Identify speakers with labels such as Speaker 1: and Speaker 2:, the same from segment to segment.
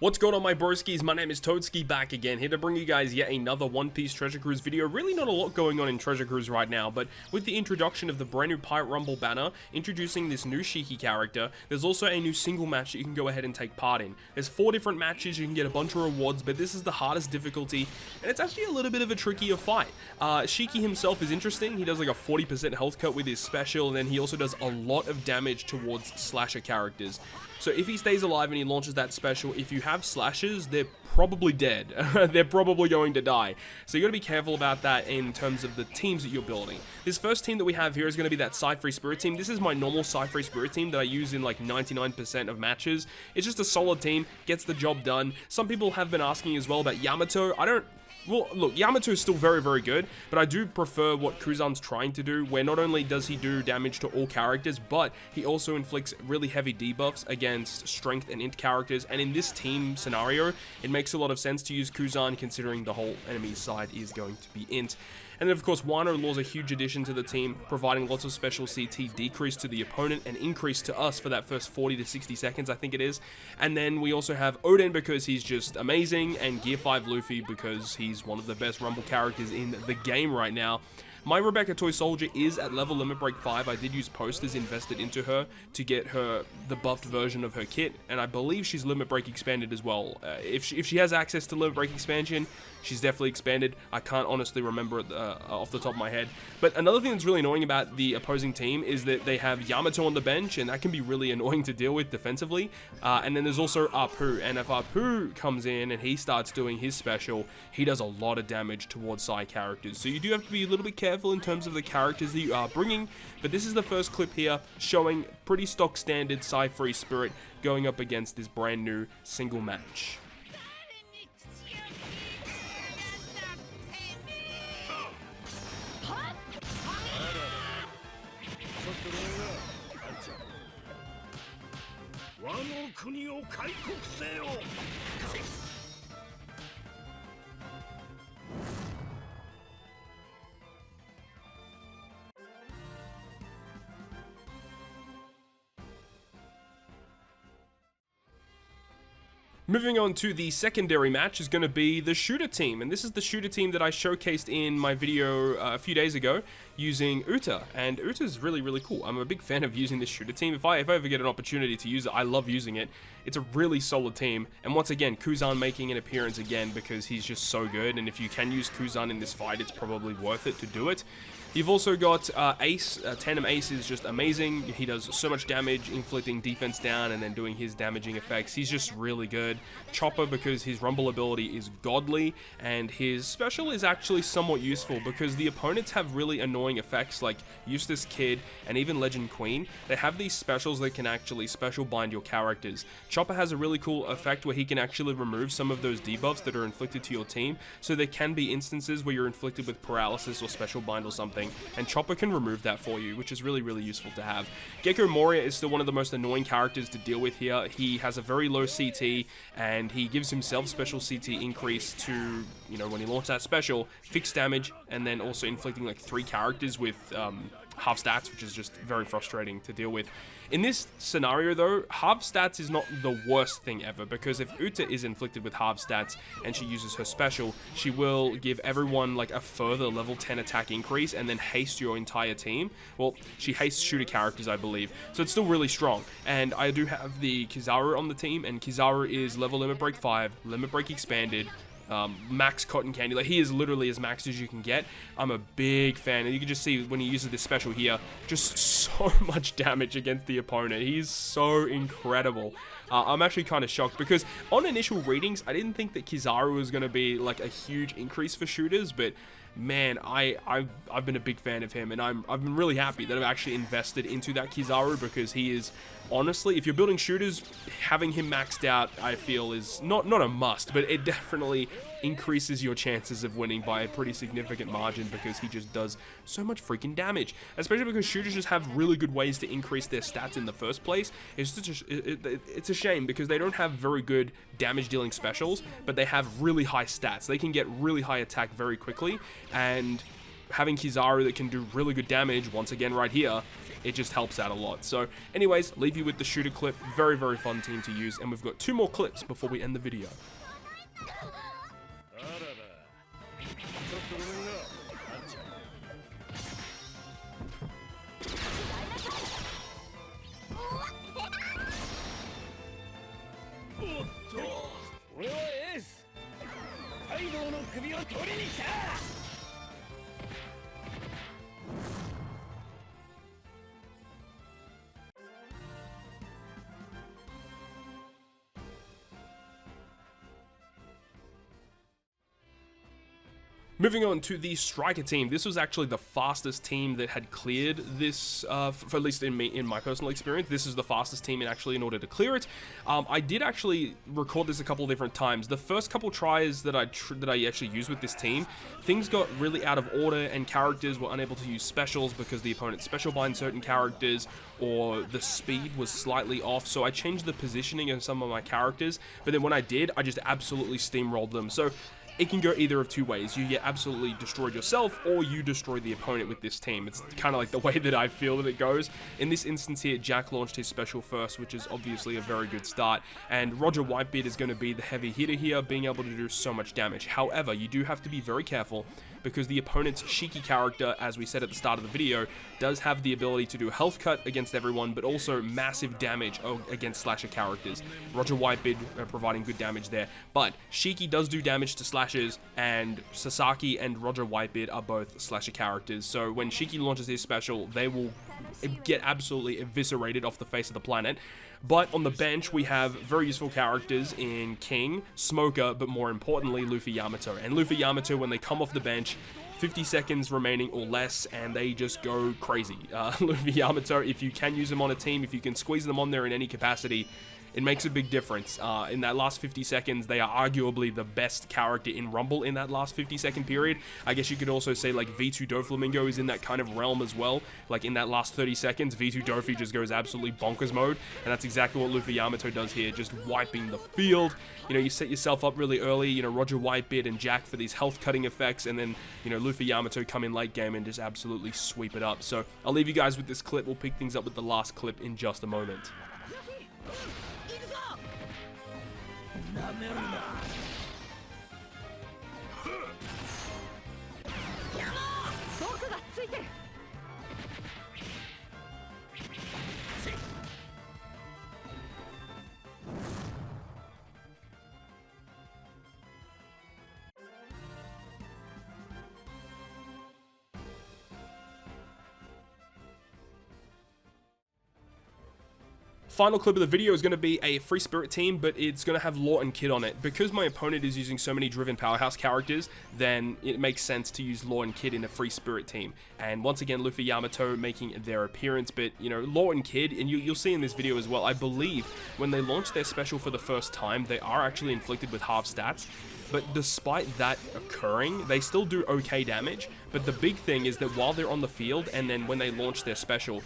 Speaker 1: What's going on, my broskiis? My name is Toadskii, back again, here to bring you guys yet another One Piece Treasure Cruise video. Really not a lot going on in Treasure Cruise right now, but with the introduction of the brand new Pirate Rumble banner, introducing this new Shiki character, there's also a new single match that you can go ahead and take part in. There's 4 different matches, you can get a bunch of rewards, but this is the hardest difficulty, and it's actually a little bit of a trickier fight. Shiki himself is interesting. He does like a 40% health cut with his special, and then he also does a lot of damage towards slasher characters. So if he stays alive and he launches that special, if you have slashes, they're probably dead. They're probably going to die. So you got to be careful about that in terms of the teams that you're building. This first team that we have here is going to be that Sci-Free Spirit team. This is my normal Sci-Free Spirit team that I use in like 99% of matches. It's just a solid team, gets the job done. Some people have been asking as well about Yamato. Well, look, Yamato is still very, very good, but I do prefer what Kuzan's trying to do, where not only does he do damage to all characters, but he also inflicts really heavy debuffs against strength and int characters, and in this team scenario, it makes a lot of sense to use Kuzan, considering the whole enemy side is going to be int. And then, of course, Wano Law's a huge addition to the team, providing lots of special CT decrease to the opponent and increase to us for that first 40 to 60 seconds, I think it is. And then we also have Oden because he's just amazing, and Gear 5 Luffy because he's one of the best Rumble characters in the game right now. My Rebecca Toy Soldier is at level Limit Break 5. I did use posters invested into her to get her the buffed version of her kit, and I believe she's Limit Break expanded as well. If she has access to Limit Break expansion, she's definitely expanded. I can't honestly remember it off the top of my head. But another thing that's really annoying about the opposing team is that they have Yamato on the bench, and that can be really annoying to deal with defensively. And then there's also Apu, and if Apu comes in and he starts doing his special, he does a lot of damage towards side characters. So you do have to be a little bit careful in terms of the characters that you are bringing. But this is the first clip here showing pretty stock standard Sci-Free Spirit going up against this brand new single match. Moving on to the secondary match is going to be the shooter team, and this is the shooter team that I showcased in my video a few days ago using Uta, and Uta's really, really cool. I'm a big fan of using this shooter team. If I ever get an opportunity to use it, I love using it. It's a really solid team, and once again, Kuzan making an appearance again because he's just so good, and if you can use Kuzan in this fight, it's probably worth it to do it. You've also got Ace. Tandem Ace is just amazing. He does so much damage, inflicting defense down and then doing his damaging effects. He's just really good. Chopper, because his Rumble ability is godly, and his special is actually somewhat useful because the opponents have really annoying effects like Eustace Kid and even Legend Queen. They have these specials that can actually special bind your characters. Chopper has a really cool effect where he can actually remove some of those debuffs that are inflicted to your team, so there can be instances where you're inflicted with paralysis or special bind or something, and Chopper can remove that for you, which is really, really useful to have. Gecko Moria is still one of the most annoying characters to deal with here. He has a very low CT, and he gives himself special CT increase to, you know, when he launches that special, fixed damage, and then also inflicting like 3 characters with half stats, which is just very frustrating to deal with. In this scenario though, half stats is not the worst thing ever, because if Uta is inflicted with half stats and she uses her special, she will give everyone like a further level 10 attack increase and then haste your entire team. Well, she hastes shooter characters, I believe, so it's still really strong. And I do have the Kizaru on the team, and Kizaru is level Limit Break 5, Limit Break expanded, max cotton candy. Like, he is literally as maxed as you can get. I'm a big fan, and you can just see when he uses this special here, just so much damage against the opponent. He's so incredible. I'm actually kind of shocked because on initial readings, I didn't think that Kizaru was going to be like a huge increase for shooters, but man, I've been a big fan of him, and I've been really happy that I've actually invested into that Kizaru, because he is, honestly, if you're building shooters, having him maxed out, I feel, is not a must, but it definitely increases your chances of winning by a pretty significant margin, because he just does so much freaking damage, especially because shooters just have really good ways to increase their stats in the first place. It's a shame because they don't have very good damage dealing specials, but they have really high stats. They can get really high attack very quickly, and having Kizaru that can do really good damage, once again right here, it just helps out a lot. So anyways, leave you with the shooter clip. Very, very fun team to use, and we've got 2 more clips before we end the video. Moving on to the striker team, this was actually the fastest team that had cleared this, for at least in my personal experience. This is the fastest team in order to clear it. I did actually record this a couple of different times. The first couple tries that I actually used with this team, things got really out of order and characters were unable to use specials because the opponent special bind certain characters, or the speed was slightly off. So I changed the positioning of some of my characters, but then when I did, I just absolutely steamrolled them. So it can go either of 2 ways. You get absolutely destroyed yourself, or you destroy the opponent with this team. It's kind of like the way that I feel that it goes. In this instance here, Jack launched his special first, which is obviously a very good start. And Roger Whitebeard is going to be the heavy hitter here, being able to do so much damage. However, you do have to be very careful, because the opponent's Shiki character, as we said at the start of the video, does have the ability to do health cut against everyone, but also massive damage against slasher characters. Roger Whitebeard providing good damage there, but Shiki does do damage to slashers, and Sasaki and Roger Whitebeard are both slasher characters. So when Shiki launches his special, they will get absolutely eviscerated off the face of the planet. But on the bench, we have very useful characters in King, Smoker, but more importantly, Luffy Yamato. And Luffy Yamato, when they come off the bench, 50 seconds remaining or less, and they just go crazy. Luffy Yamato, if you can use them on a team, if you can squeeze them on there in any capacity, it makes a big difference. In that last 50 seconds, they are arguably the best character in Rumble in that last 50-second period. I guess you could also say like V2 Doflamingo is in that kind of realm as well. Like in that last 30 seconds, V2 Dofi just goes absolutely bonkers mode, and that's exactly what Luffy Yamato does here, just wiping the field. You know, you set yourself up really early, you know, Roger Whitebeard and Jack for these health cutting effects, and then, you know, Luffy Yamato come in late game and just absolutely sweep it up. So I'll leave you guys with this clip. We'll pick things up with the last clip in just a moment. Final clip of the video is going to be a Free Spirit team, but it's going to have Law and Kid on it. Because my opponent is using so many Driven Powerhouse characters, then it makes sense to use Law and Kid in a Free Spirit team. And once again, Luffy Yamato making their appearance, but, you know, Law and Kid, and you'll see in this video as well, I believe when they launch their special for the first time, they are actually inflicted with half stats. But despite that occurring, they still do okay damage. But the big thing is that while they're on the field, and then when they launch their special,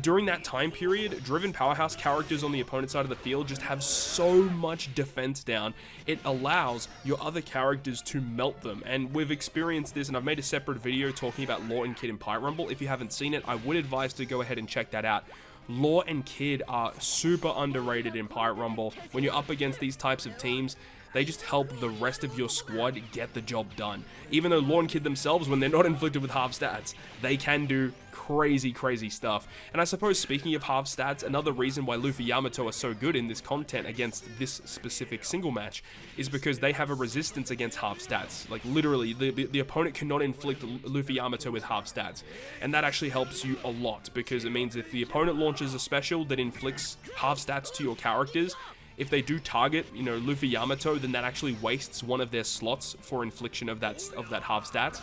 Speaker 1: during that time period, Driven Powerhouse characters on the opponent's side of the field just have so much defense down, it allows your other characters to melt them. And we've experienced this, and I've made a separate video talking about Law and Kid in Pirate Rumble. If you haven't seen it, I would advise to go ahead and check that out. Law and Kid are super underrated in Pirate Rumble. When you're up against these types of teams, they just help the rest of your squad get the job done. Even though Law and Kid themselves, when they're not inflicted with half stats, they can do crazy stuff. And I suppose, speaking of half stats, another reason why Luffy Yamato are so good in this content against this specific single match is because they have a resistance against half stats. Like literally, the opponent cannot inflict Luffy Yamato with half stats. And that actually helps you a lot, because it means if the opponent launches a special that inflicts half stats to your characters, if they do target, you know, Luffy Yamato, then that actually wastes one of their slots for infliction of that half stats.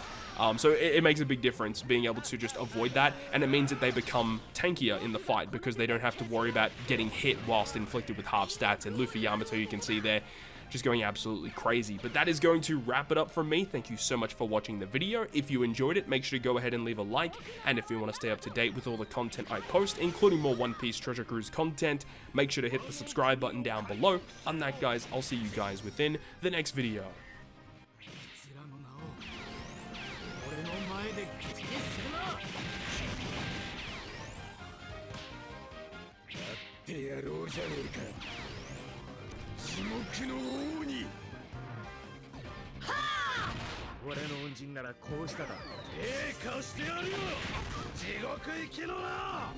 Speaker 1: So it makes a big difference being able to just avoid that, and it means that they become tankier in the fight because they don't have to worry about getting hit whilst inflicted with half stats. And Luffy Yamato, you can see there, just going absolutely crazy. But that is going to wrap it up from me. Thank you so much for watching the video. If you enjoyed it, make sure to go ahead and leave a like. And if you want to stay up to date with all the content I post, including more One Piece Treasure Cruise content, make sure to hit the subscribe button down below. Other than that, guys, I'll see you guys within the next video.
Speaker 2: てやろうじゃねえか。地獄の王に。はあ。俺の恩人ならこうしただ。顔してやるよ。地獄行きのな。